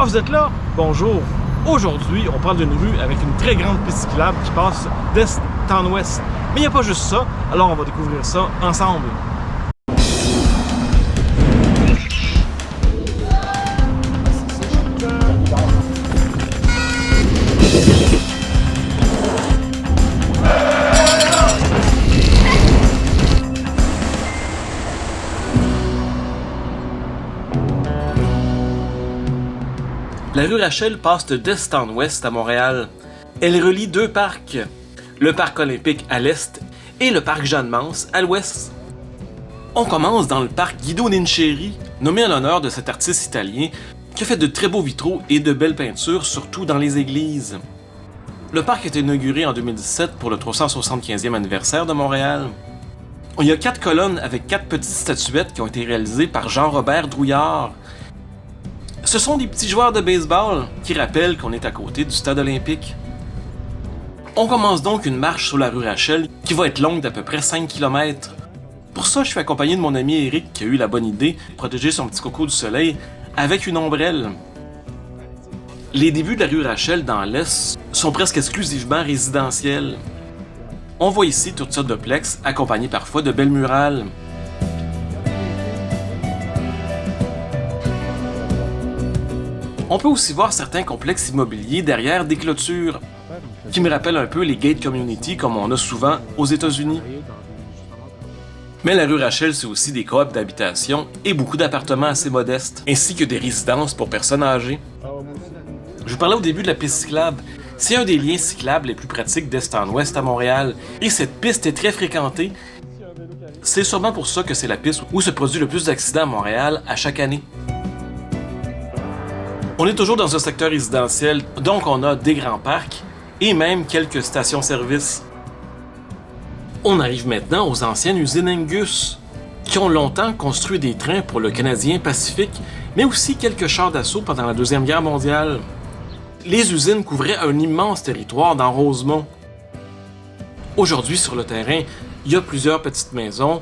Ah, vous êtes là? Bonjour. Aujourd'hui, on prend une rue avec une très grande piste cyclable qui passe d'est en ouest. Mais il n'y a pas juste ça, alors on va découvrir ça ensemble. La rue Rachel passe d'est en ouest à Montréal. Elle relie deux parcs, le parc olympique à l'est et le parc Jeanne-Mance à l'ouest. On commence dans le parc Guido Nincheri, nommé en l'honneur de cet artiste italien qui a fait de très beaux vitraux et de belles peintures, surtout dans les églises. Le parc a été inauguré en 2017 pour le 375e anniversaire de Montréal. Il y a 4 colonnes avec 4 petites statuettes qui ont été réalisées par Jean-Robert Drouillard. Ce sont des petits joueurs de baseball qui rappellent qu'on est à côté du stade olympique. On commence donc une marche sur la rue Rachel qui va être longue d'à peu près 5 km. Pour ça, je suis accompagné de mon ami Eric qui a eu la bonne idée de protéger son petit coco du soleil avec une ombrelle. Les débuts de la rue Rachel dans l'Est sont presque exclusivement résidentiels. On voit ici toutes sortes de plexes accompagnés parfois de belles murales. On peut aussi voir certains complexes immobiliers derrière des clôtures, qui me rappellent un peu les gated community comme on a souvent aux États-Unis. Mais la rue Rachel, c'est aussi des coops d'habitation et beaucoup d'appartements assez modestes, ainsi que des résidences pour personnes âgées. Je vous parlais au début de la piste cyclable. C'est un des liens cyclables les plus pratiques d'est en ouest à Montréal, et cette piste est très fréquentée. C'est sûrement pour ça que c'est la piste où se produit le plus d'accidents à Montréal à chaque année. On est toujours dans un secteur résidentiel, donc on a des grands parcs et même quelques stations-service. On arrive maintenant aux anciennes usines Angus, qui ont longtemps construit des trains pour le Canadien Pacifique, mais aussi quelques chars d'assaut pendant la Deuxième Guerre mondiale. Les usines couvraient un immense territoire dans Rosemont. Aujourd'hui, sur le terrain, il y a plusieurs petites maisons,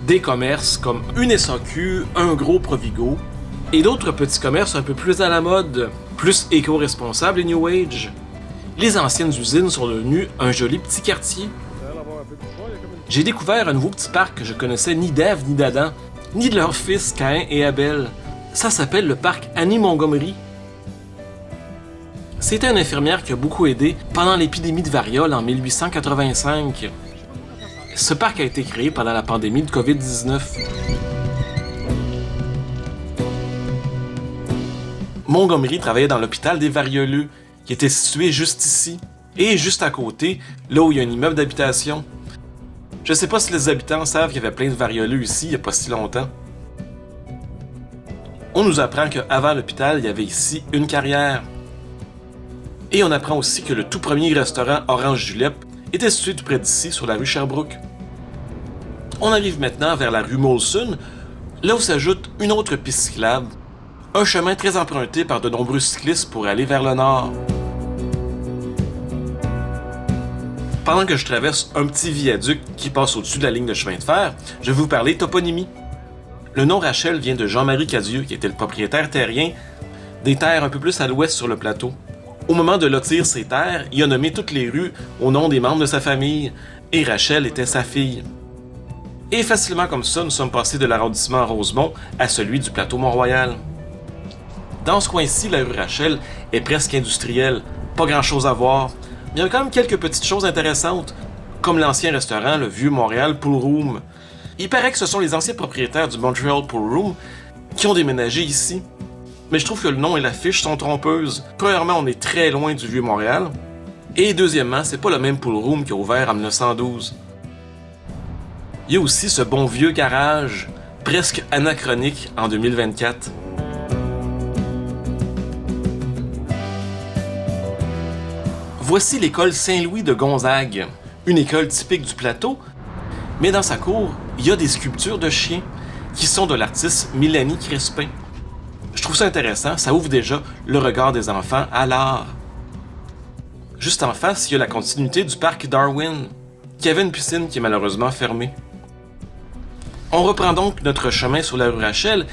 des commerces comme une SAQ, un gros Provigo, et d'autres petits commerces un peu plus à la mode, plus éco-responsables et New Age. Les anciennes usines sont devenues un joli petit quartier. J'ai découvert un nouveau petit parc que je connaissais ni d'Ève ni d'Adam, ni de leurs fils Caïn et Abel. Ça s'appelle le parc Annie Montgomery. C'était une infirmière qui a beaucoup aidé pendant l'épidémie de variole en 1885. Ce parc a été créé pendant la pandémie de COVID-19. Montgomery travaillait dans l'hôpital des varioleux, qui était situé juste ici, et juste à côté, là où il y a un immeuble d'habitation. Je sais pas si les habitants savent qu'il y avait plein de varioleux ici il y a pas si longtemps. On nous apprend qu'avant l'hôpital, il y avait ici une carrière. Et on apprend aussi que le tout premier restaurant Orange Julep était situé tout près d'ici, sur la rue Sherbrooke. On arrive maintenant vers la rue Molson, là où s'ajoute une autre piste cyclable, un chemin très emprunté par de nombreux cyclistes pour aller vers le nord. Pendant que je traverse un petit viaduc qui passe au-dessus de la ligne de chemin de fer, je vais vous parler toponymie. Le nom Rachel vient de Jean-Marie Cadieux, qui était le propriétaire terrien des terres un peu plus à l'ouest sur le plateau. Au moment de lotir ses terres, il a nommé toutes les rues au nom des membres de sa famille, et Rachel était sa fille. Et facilement comme ça, nous sommes passés de l'arrondissement Rosemont à celui du plateau Mont-Royal. Dans ce coin-ci, la rue Rachel est presque industrielle, pas grand-chose à voir, mais il y a quand même quelques petites choses intéressantes, comme l'ancien restaurant, le Vieux Montréal Pool Room. Il paraît que ce sont les anciens propriétaires du Montreal Pool Room qui ont déménagé ici. Mais je trouve que le nom et l'affiche sont trompeuses. Premièrement, on est très loin du Vieux Montréal, et deuxièmement, c'est pas le même Pool Room qui a ouvert en 1912. Il y a aussi ce bon vieux garage, presque anachronique en 2024. Voici l'école Saint-Louis de Gonzague, une école typique du plateau, mais dans sa cour, il y a des sculptures de chiens qui sont de l'artiste Mélanie Crespin. Je trouve ça intéressant, ça ouvre déjà le regard des enfants à l'art. Juste en face, il y a la continuité du parc Darwin, qui avait une piscine qui est malheureusement fermée. On reprend donc notre chemin sur la rue Rachel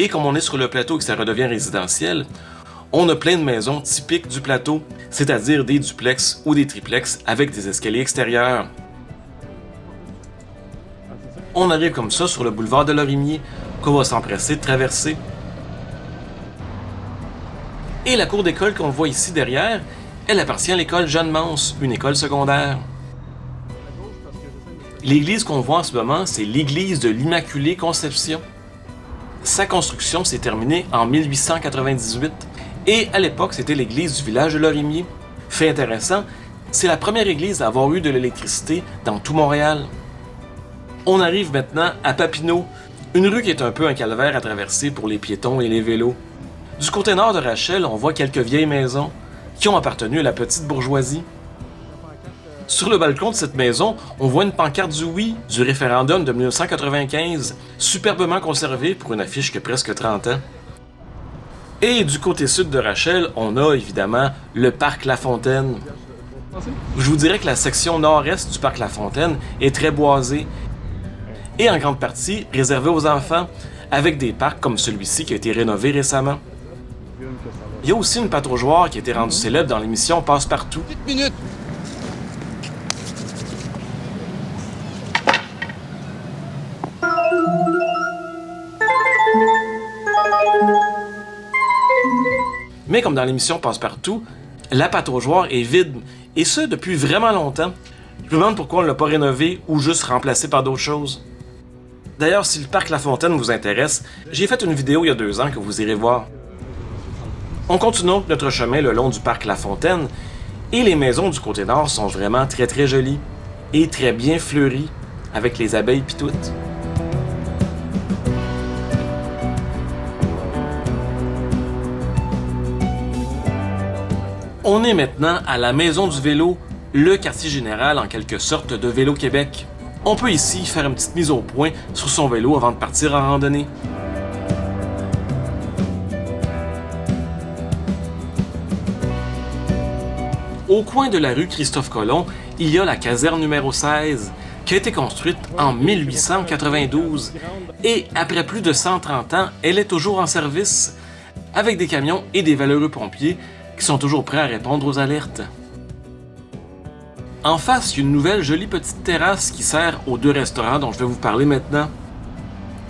Et comme on est sur le plateau et que ça redevient résidentiel, on a plein de maisons typiques du plateau, c'est-à-dire des duplex ou des triplex avec des escaliers extérieurs. On arrive comme ça sur le boulevard de Lorimier, qu'on va s'empresser de traverser. Et la cour d'école qu'on voit ici derrière, elle appartient à l'école Jeanne-Mance, une école secondaire. L'église qu'on voit en ce moment, c'est l'église de l'Immaculée Conception. Sa construction s'est terminée en 1898 et à l'époque, c'était l'église du village de Lorimier. Fait intéressant, c'est la première église à avoir eu de l'électricité dans tout Montréal. On arrive maintenant à Papineau, une rue qui est un peu un calvaire à traverser pour les piétons et les vélos. Du côté nord de Rachel, on voit quelques vieilles maisons qui ont appartenu à la petite bourgeoisie. Sur le balcon de cette maison, on voit une pancarte du oui du référendum de 1995, superbement conservée pour une affiche qui a presque 30 ans. Et du côté sud de Rachel, on a évidemment le parc La Fontaine. Je vous dirais que la section nord-est du parc La Fontaine est très boisée et en grande partie réservée aux enfants, avec des parcs comme celui-ci qui a été rénové récemment. Il y a aussi une pataugeoire qui a été rendue célèbre dans l'émission Passe-Partout. Mais comme dans l'émission Passe-Partout, la pataugeoire est vide, et ce depuis vraiment longtemps. Je me demande pourquoi on ne l'a pas rénové ou juste remplacé par d'autres choses. D'ailleurs, si le parc La Fontaine vous intéresse, j'ai fait une vidéo il y a 2 ans que vous irez voir. On continue notre chemin le long du parc La Fontaine, et les maisons du côté nord sont vraiment très très jolies, et très bien fleuries, avec les abeilles pis tout. On est maintenant à la Maison du Vélo, le quartier général en quelque sorte de Vélo Québec. On peut ici faire une petite mise au point sur son vélo avant de partir en randonnée. Au coin de la rue Christophe-Colomb, il y a la caserne numéro 16, qui a été construite en 1892. Et après plus de 130 ans, elle est toujours en service, avec des camions et des valeureux pompiers qui sont toujours prêts à répondre aux alertes. En face, il y a une nouvelle jolie petite terrasse qui sert aux 2 restaurants dont je vais vous parler maintenant.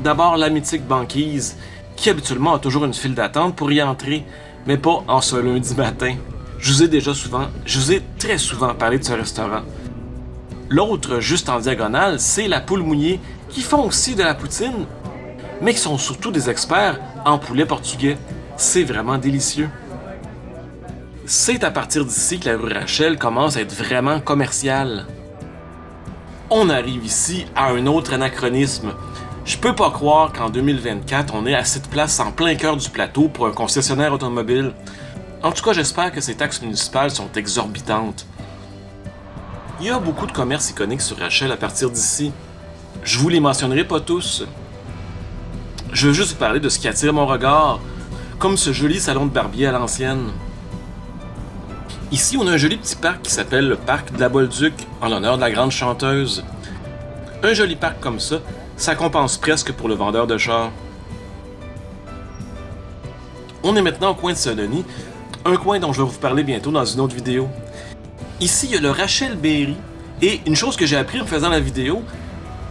D'abord, la mythique Banquise, qui habituellement a toujours une file d'attente pour y entrer, mais pas en ce lundi matin. Je vous ai très souvent parlé de ce restaurant. L'autre, juste en diagonale, c'est la Poule Mouillée, qui font aussi de la poutine, mais qui sont surtout des experts en poulet portugais. C'est vraiment délicieux. C'est à partir d'ici que la rue Rachel commence à être vraiment commerciale. On arrive ici à un autre anachronisme. Je peux pas croire qu'en 2024, on est à cette place en plein cœur du plateau pour un concessionnaire automobile. En tout cas, j'espère que ces taxes municipales sont exorbitantes. Il y a beaucoup de commerces iconiques sur Rachel à partir d'ici. Je vous les mentionnerai pas tous. Je veux juste vous parler de ce qui attire mon regard, comme ce joli salon de barbier à l'ancienne. Ici, on a un joli petit parc qui s'appelle le parc de la Bolduc, en l'honneur de la grande chanteuse. Un joli parc comme ça compense presque pour le vendeur de chars. On est maintenant au coin de Saint-Denis, un coin dont je vais vous parler bientôt dans une autre vidéo. Ici, il y a le Rachel Berry, et une chose que j'ai appris en faisant la vidéo,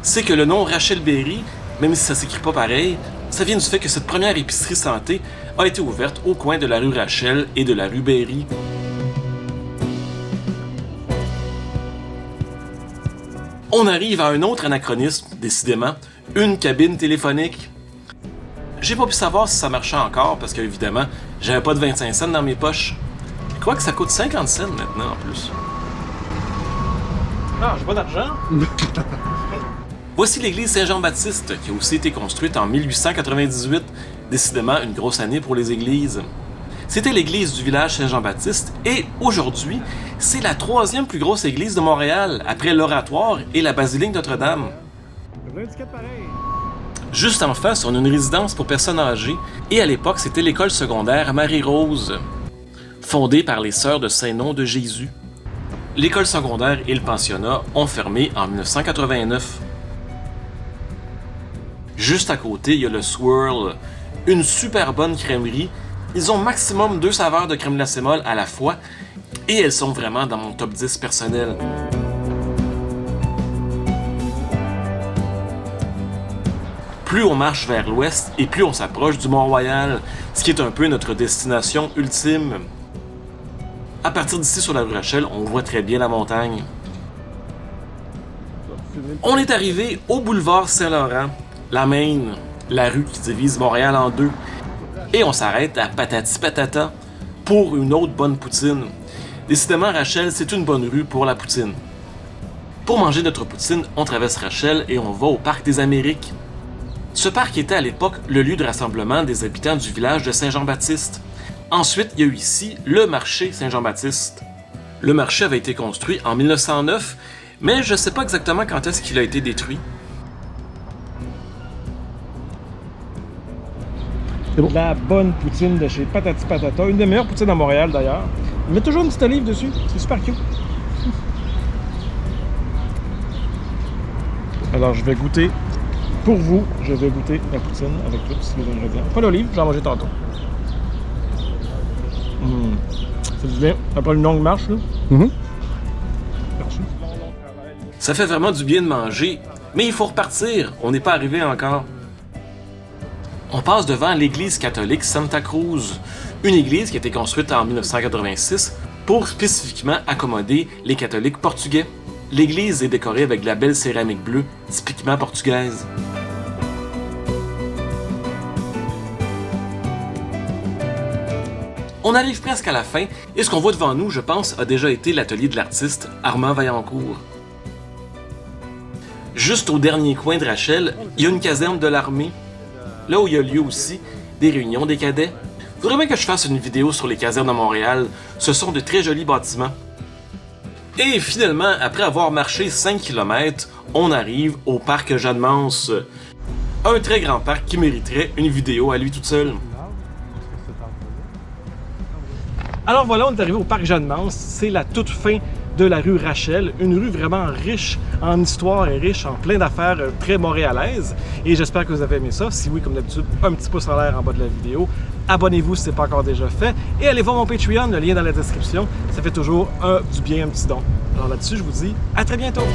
c'est que le nom Rachel Berry, même si ça s'écrit pas pareil, ça vient du fait que cette première épicerie santé a été ouverte au coin de la rue Rachel et de la rue Berry. On arrive à un autre anachronisme, décidément, une cabine téléphonique. J'ai pas pu savoir si ça marchait encore parce que, évidemment, j'avais pas de 25 cents dans mes poches. Je crois que ça coûte 50 cents maintenant en plus. Ah, j'ai pas d'argent. Voici l'église Saint-Jean-Baptiste qui a aussi été construite en 1898. Décidément, une grosse année pour les églises. C'était l'église du village Saint-Jean-Baptiste et aujourd'hui, c'est la 3e plus grosse église de Montréal, après l'Oratoire et la basilique Notre-Dame. Juste en face, on a une résidence pour personnes âgées et à l'époque, c'était l'école secondaire Marie-Rose, fondée par les sœurs de Saint-Nom de Jésus. L'école secondaire et le pensionnat ont fermé en 1989. Juste à côté, il y a le Swirl, une super bonne crèmerie. Ils ont maximum 2 saveurs de crème glacée molle à la fois et elles sont vraiment dans mon top 10 personnel. Plus on marche vers l'ouest et plus on s'approche du Mont-Royal, ce qui est un peu notre destination ultime. À partir d'ici sur la rue Rachel, on voit très bien la montagne. On est arrivé au boulevard Saint-Laurent, la Main, la rue qui divise Montréal en deux. Et on s'arrête à Patati Patata pour une autre bonne poutine. Décidément, Rachel, c'est une bonne rue pour la poutine. Pour manger notre poutine, on traverse Rachel et on va au Parc des Amériques. Ce parc était à l'époque le lieu de rassemblement des habitants du village de Saint-Jean-Baptiste. Ensuite, il y a eu ici le marché Saint-Jean-Baptiste. Le marché avait été construit en 1909, mais je ne sais pas exactement quand est-ce qu'il a été détruit. C'est bon. La bonne poutine de chez Patati Patata, une des meilleures poutines à Montréal d'ailleurs. Il met toujours une petite olive dessus, c'est super cute. Alors je vais goûter, pour vous, je vais goûter la poutine avec tous les ingrédients. Pas d'olive, j'en mangeais tantôt. Ça fait du bien, après une longue marche là. Merci. Ça fait vraiment du bien de manger, mais il faut repartir, on n'est pas arrivé encore. On passe devant l'église catholique Santa Cruz, une église qui a été construite en 1986 pour spécifiquement accommoder les catholiques portugais. L'église est décorée avec de la belle céramique bleue, typiquement portugaise. On arrive presque à la fin, et ce qu'on voit devant nous, je pense, a déjà été l'atelier de l'artiste Armand Vaillancourt. Juste au dernier coin de Rachel, il y a une caserne de l'armée, là où il y a lieu aussi des réunions des cadets. Faudrait bien que je fasse une vidéo sur les casernes de Montréal, ce sont de très jolis bâtiments. Et finalement, après avoir marché 5 km, on arrive au parc Jeanne-Mance. Un très grand parc qui mériterait une vidéo à lui toute seule. Alors voilà, on est arrivé au parc Jeanne-Mance, c'est la toute fin de la rue Rachel, une rue vraiment riche en histoire et riche en plein d'affaires très montréalaises. Et j'espère que vous avez aimé ça. Si oui, comme d'habitude, un petit pouce en l'air en bas de la vidéo. Abonnez-vous si ce n'est pas encore déjà fait. Et allez voir mon Patreon, le lien dans la description. Ça fait toujours du bien, un petit don. Alors là-dessus, je vous dis à très bientôt!